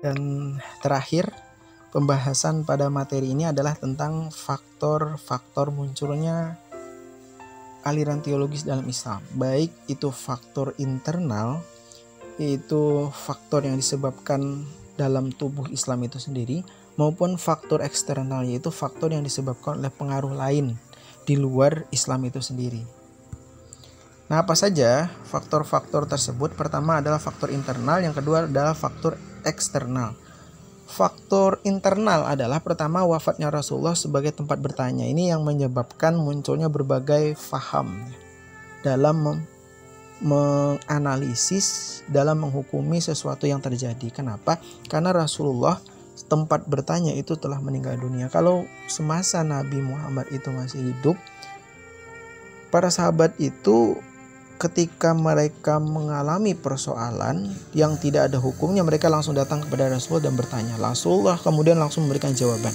Dan terakhir, pembahasan pada materi ini adalah tentang faktor-faktor munculnya aliran teologis dalam Islam. Baik itu faktor internal, yaitu faktor yang disebabkan dalam tubuh Islam itu sendiri, maupun faktor eksternal, yaitu faktor yang disebabkan oleh pengaruh lain di luar Islam itu sendiri. Nah, apa saja faktor-faktor tersebut? Pertama adalah faktor internal, yang kedua adalah faktor eksternal. Faktor internal adalah pertama wafatnya Rasulullah sebagai tempat bertanya. Ini yang menyebabkan munculnya berbagai faham dalam menganalisis, dalam menghukumi sesuatu yang terjadi. Kenapa? Karena Rasulullah tempat bertanya itu telah meninggal dunia. Kalau semasa Nabi Muhammad itu masih hidup, para sahabat itu ketika mereka mengalami persoalan yang tidak ada hukumnya, mereka langsung datang kepada Rasulullah dan bertanya. Rasulullah kemudian langsung memberikan jawaban.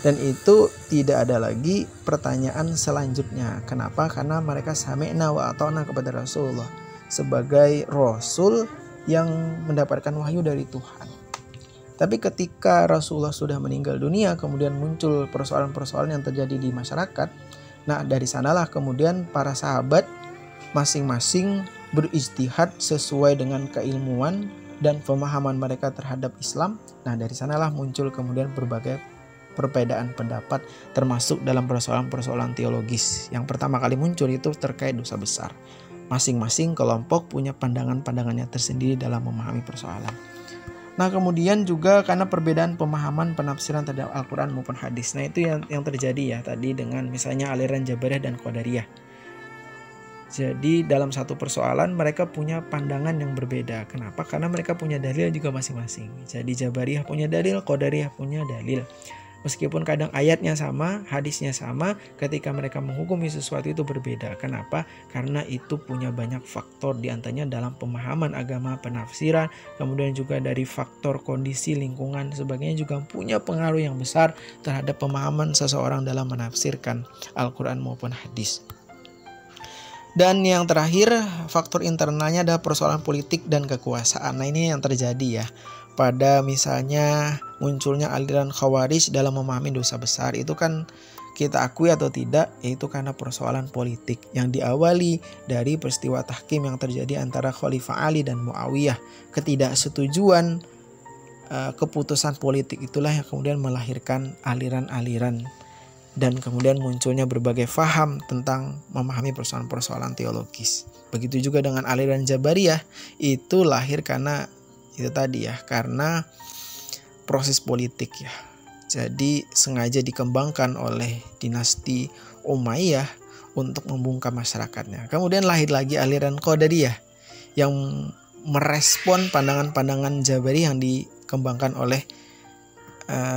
Dan itu tidak ada lagi pertanyaan selanjutnya. Kenapa? Karena mereka sami'na wa ata'na kepada Rasulullah sebagai Rasul yang mendapatkan wahyu dari Tuhan. Tapi ketika Rasulullah sudah meninggal dunia, kemudian muncul persoalan-persoalan yang terjadi di masyarakat. Nah, dari sanalah kemudian para sahabat masing-masing berijtihad sesuai dengan keilmuan dan pemahaman mereka terhadap Islam. Nah, dari sanalah muncul kemudian berbagai perbedaan pendapat, termasuk dalam persoalan-persoalan teologis. Yang pertama kali muncul itu terkait dosa besar. Masing-masing kelompok punya pandangan-pandangannya tersendiri dalam memahami persoalan. Nah, kemudian juga karena perbedaan pemahaman penafsiran terhadap Al-Quran maupun hadis. Nah, itu yang terjadi ya tadi dengan misalnya aliran Jabariyah dan Qadariyah. Jadi dalam satu persoalan mereka punya pandangan yang berbeda. Kenapa? Karena mereka punya dalil juga masing-masing. Jadi Jabariyah punya dalil, Qadariyah punya dalil. Meskipun kadang ayatnya sama, hadisnya sama, ketika mereka menghukumi sesuatu itu berbeda. Kenapa? Karena itu punya banyak faktor, diantaranya dalam pemahaman agama, penafsiran, kemudian juga dari faktor kondisi lingkungan, sebagainya juga punya pengaruh yang besar terhadap pemahaman seseorang dalam menafsirkan Al-Quran maupun hadis. Dan yang terakhir, faktor internalnya adalah persoalan politik dan kekuasaan. Nah, ini yang terjadi ya pada misalnya munculnya aliran Khawarij dalam memahami dosa besar. Itu kan kita akui atau tidak, yaitu karena persoalan politik yang diawali dari peristiwa tahkim yang terjadi antara Khalifah Ali dan Muawiyah. Ketidaksetujuan keputusan politik itulah yang kemudian melahirkan aliran-aliran dan kemudian munculnya berbagai faham tentang memahami persoalan-persoalan teologis. Begitu juga dengan aliran Jabariyah, itu lahir karena itu tadi ya, karena proses politik ya. Jadi sengaja dikembangkan oleh dinasti Umayyah untuk membungkam masyarakatnya. Kemudian lahir lagi aliran Qadariyah yang merespon pandangan-pandangan Jabariyah yang dikembangkan oleh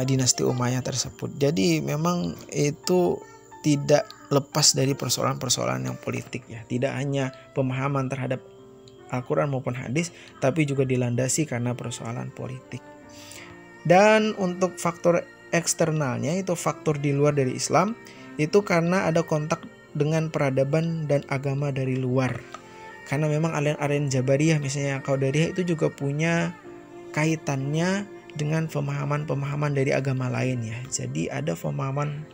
dinasti Umayyah tersebut. Jadi memang itu tidak lepas dari persoalan-persoalan yang politik ya. Tidak hanya pemahaman terhadap Al-Quran maupun hadis, tapi juga dilandasi karena persoalan politik. Dan untuk faktor eksternalnya, itu faktor di luar dari Islam, itu karena ada kontak dengan peradaban dan agama dari luar. Karena memang aliran Jabariyah misalnya Qadariyah itu juga punya kaitannya dengan pemahaman-pemahaman dari agama lain ya. Jadi ada pemahaman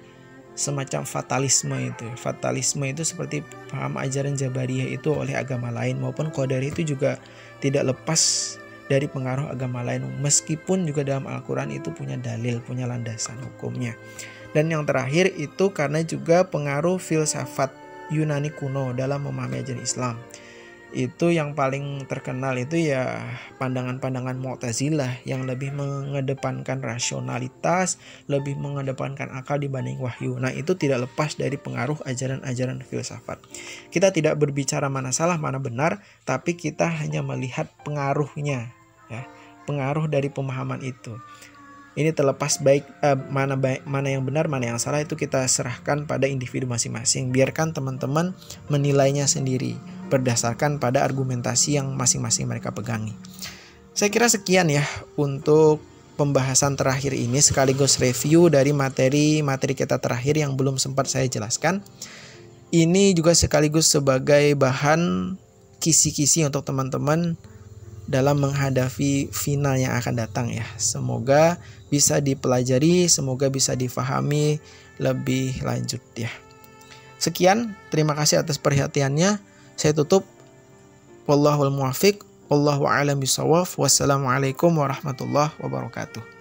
semacam fatalisme itu. Fatalisme itu seperti paham ajaran Jabariyah itu oleh agama lain, maupun Qadariyah itu juga tidak lepas dari pengaruh agama lain, meskipun juga dalam Al-Quran itu punya dalil, punya landasan hukumnya. Dan yang terakhir itu karena juga pengaruh filsafat Yunani kuno dalam memahami ajaran Islam. Itu yang paling terkenal itu ya pandangan-pandangan Mu'tazilah yang lebih mengedepankan rasionalitas, lebih mengedepankan akal dibanding wahyu. Nah, itu tidak lepas dari pengaruh ajaran-ajaran filsafat. Kita tidak berbicara mana salah, mana benar, tapi kita hanya melihat pengaruhnya ya, pengaruh dari pemahaman itu. Ini terlepas mana yang benar, mana yang salah, itu kita serahkan pada individu masing-masing. Biarkan teman-teman menilainya sendiri berdasarkan pada argumentasi yang masing-masing mereka pegangi. Saya kira sekian ya untuk pembahasan terakhir ini, sekaligus review dari materi kita terakhir yang belum sempat saya jelaskan. Ini juga sekaligus sebagai bahan kisi-kisi untuk teman-teman dalam menghadapi final yang akan datang ya. Semoga bisa dipelajari, semoga bisa difahami lebih lanjut ya. Sekian, terima kasih atas perhatiannya. Saya tutup. Wallahul muwaffiq, wallahu a'lam bishawab. Wassalamualaikum warahmatullahi wabarakatuh.